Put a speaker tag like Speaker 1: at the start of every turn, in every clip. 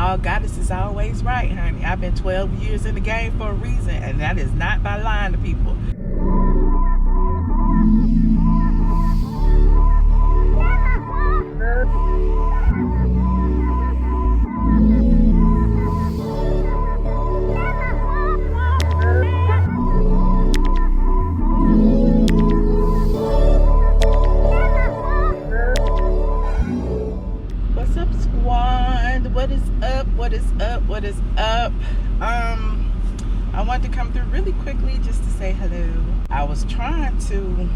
Speaker 1: all goddess is always right, honey. I've been 12 years in the game for a reason, and that is not by lying to people. What is up? I wanted to come through really quickly just to say hello. I was trying to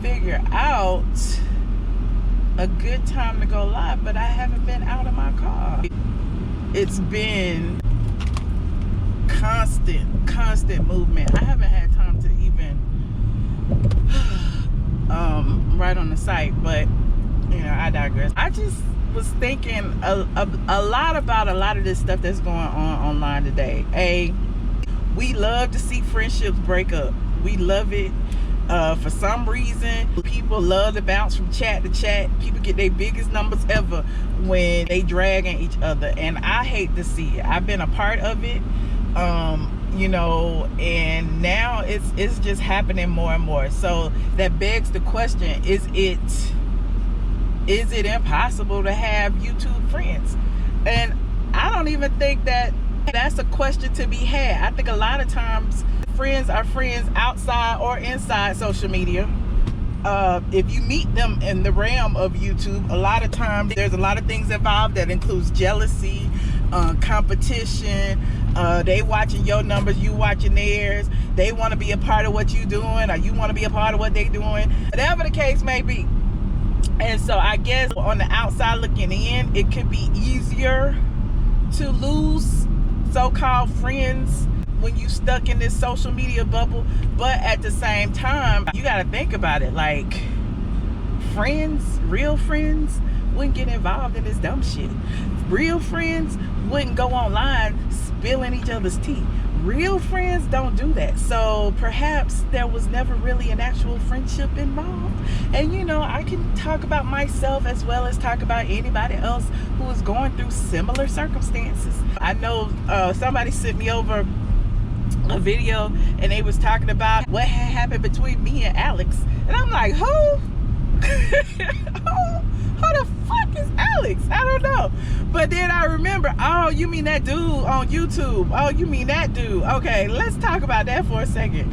Speaker 1: figure out a good time to go live, but I haven't been out of my car. It's been constant movement. I haven't had time to even write on the site, but you know, I digress. I just was thinking a lot about a lot of this stuff that's going on online today. We love to see friendships break up. We love it. For some reason, people love to bounce from chat to chat. People get their biggest numbers ever when they dragging each other, and I hate to see it. I've been a part of it, you know, and now it's just happening more and more. So that begs the question: is it impossible to have YouTube friends? And I don't even think that that's a question to be had. I think a lot of times friends are friends outside or inside social media. If you meet them in the realm of YouTube, a lot of times there's a lot of things involved that includes jealousy, competition. They watching your numbers, you watching theirs. They want to be a part of what you doing, or you want to be a part of what they doing, whatever the case may be. And so I guess on the outside looking in, it could be easier to lose so-called friends when you stuck in this social media bubble. But at the same time, you got to think about it. Like, friends, real friends, wouldn't get involved in this dumb shit. Real friends wouldn't go online spilling each other's tea. Real friends don't do that. So perhaps there was never really an actual friendship involved. And you know, I can talk about myself as well as talk about anybody else who is going through similar circumstances. I know somebody sent me over a video and they was talking about what had happened between me and Alex, and I'm like, who? Who the fuck is Alex? I don't know. But then I remember, oh, you mean that dude on YouTube? Oh, you mean that dude? Okay, let's talk about that for a second.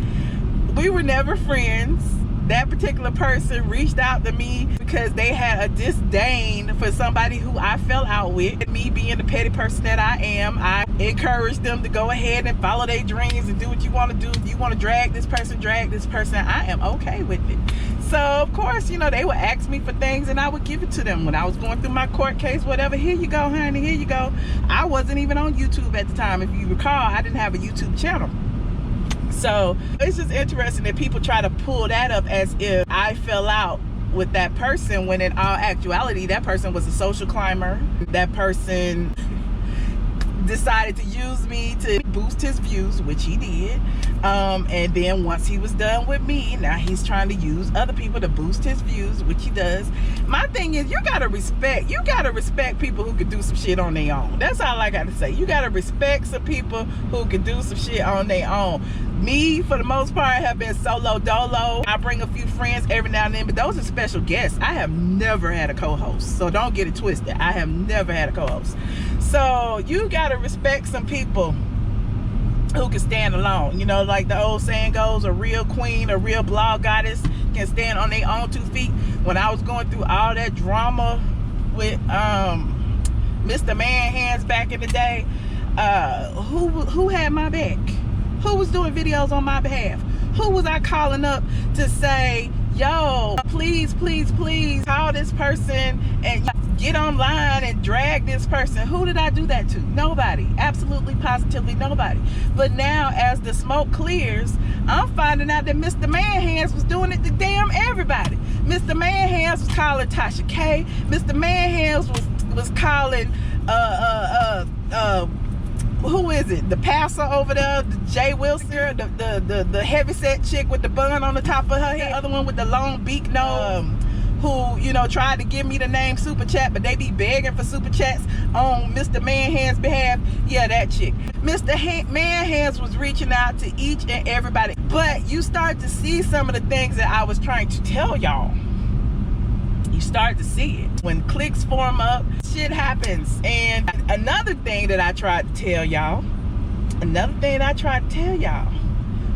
Speaker 1: We were never friends. That particular person reached out to me because they had a disdain for somebody who I fell out with. Me being the petty person that I am, I encouraged them to go ahead and follow their dreams and do what you want to do. If you want to drag this person, I am okay with it. So of course, you know, they would ask me for things and I would give it to them. When I was going through my court case, whatever, here you go, honey, here you go. I wasn't even on YouTube at the time. If you recall, I didn't have a YouTube channel. So it's just interesting that people try to pull that up as if I fell out with that person, when in all actuality, that person was a social climber. That person decided to use me to boost his views, which he did. And then once he was done with me, now he's trying to use other people to boost his views, which he does. My thing is, you gotta respect people who can do some shit on their own. That's all I gotta say. You gotta respect some people who can do some shit on their own. Me, for the most part, have been solo dolo. I bring a few friends every now and then, but those are special guests. I have never had a co-host, so don't get it twisted. I have never had a co-host. So you gotta respect some people who can stand alone. You know, like the old saying goes, a real queen, a real blog goddess can stand on their own 2 feet. When I was going through all that drama with Mr. Man Hands back in the day, who had my back? Who was doing videos on my behalf? Who was I calling up to say, yo, please, please, please call this person and get online and drag this person? Who did I do that to? Nobody. Absolutely, positively nobody. But now, as the smoke clears, I'm finding out that Mr. Man Hands was doing it to damn everybody. Mr. Man Hands was calling Tasha K. Mr. Man Hands was calling who is it? The passer over there, the Jay Wilson, the heavyset chick with the bun on the top of her head, the other one with the long beak nose. who, you know, tried to give me the name Super Chat, but they be begging for Super Chats on Mr. Man Hands' behalf. Yeah, that chick. Mr. Man Hands was reaching out to each and everybody. But you start to see some of the things that I was trying to tell y'all. You start to see it. When clicks form up, shit happens. And another thing that I tried to tell y'all,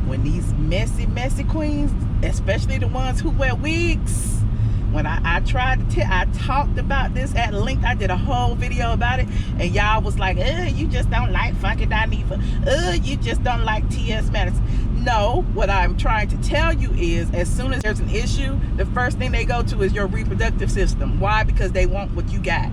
Speaker 1: when these messy queens, especially the ones who wear wigs, when I talked about this at length. I did a whole video about it, and y'all was like, you just don't like Funky Dineva. You just don't like T.S. Madison. No, what I'm trying to tell you is, as soon as there's an issue, the first thing they go to is your reproductive system. Why? Because they want what you got.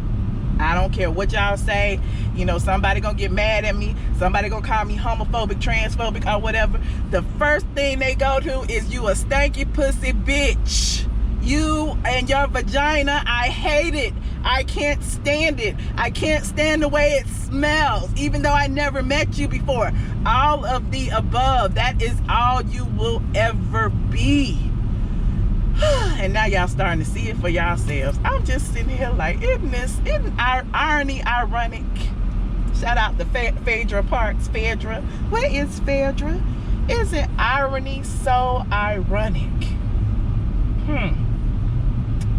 Speaker 1: I don't care what y'all say. You know, somebody gonna get mad at me. Somebody gonna call me homophobic, transphobic, or whatever. The first thing they go to is, you a stanky pussy bitch. You and your vagina, I hate it. I can't stand it. I can't stand the way it smells, even though I never met you before. All of the above. That is all you will ever be. And now y'all starting to see it for yourselves. I'm just sitting here like, isn't irony ironic? Shout out to Phaedra Parks. Phaedra, where is Phaedra? Isn't irony so ironic?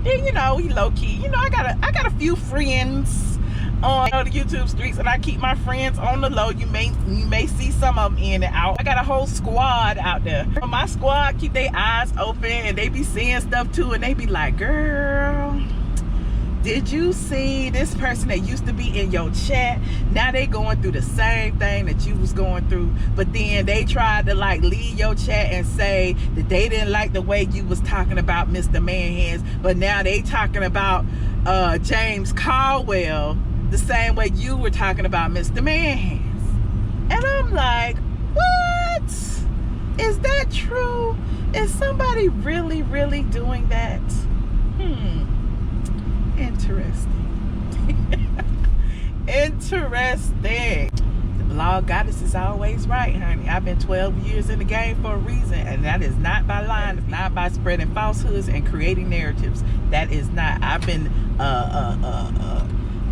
Speaker 1: And you know, we low key. You know, I got a few friends on the YouTube streets, and I keep my friends on the low. You may see some of them in and out. I got a whole squad out there. My squad keep their eyes open, and they be seeing stuff too, and they be like, girl, did you see this person that used to be in your chat? Now they going through the same thing that you was going through, but then they tried to like leave your chat and say that they didn't like the way you was talking about Mr. Man Hands, but now they talking about James Caldwell the same way you were talking about Mr. Man Hands. And I'm like, what? Is that true? Is somebody really doing that? Interesting. Interesting. The blog goddess is always right, honey. I've been 12 years in the game for a reason, and that is not by lying. It's not by spreading falsehoods and creating narratives. That is not. I've been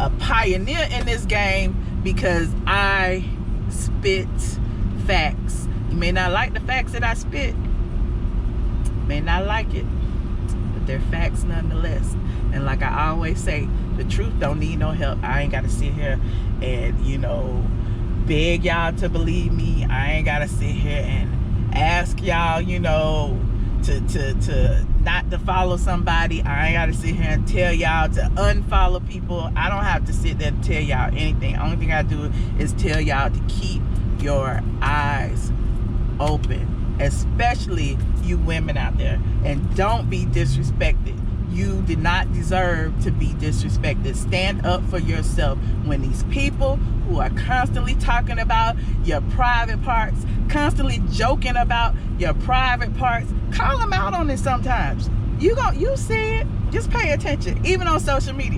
Speaker 1: a pioneer in this game because I spit facts. You may not like the facts that I spit, may not like it, but they're facts nonetheless. And like I always say, the truth don't need no help. I ain't got to sit here and, you know, beg y'all to believe me. I ain't got to sit here and ask y'all, you know, to not to follow somebody. I ain't got to sit here and tell y'all to unfollow people. I don't have to sit there and tell y'all anything. Only thing I do is tell y'all to keep your eyes open, especially you women out there, and don't be disrespected. You did not deserve to be disrespected. Stand up for yourself. When these people who are constantly talking about your private parts, constantly joking about your private parts, call them out on it sometimes. You see it, just pay attention, even on social media.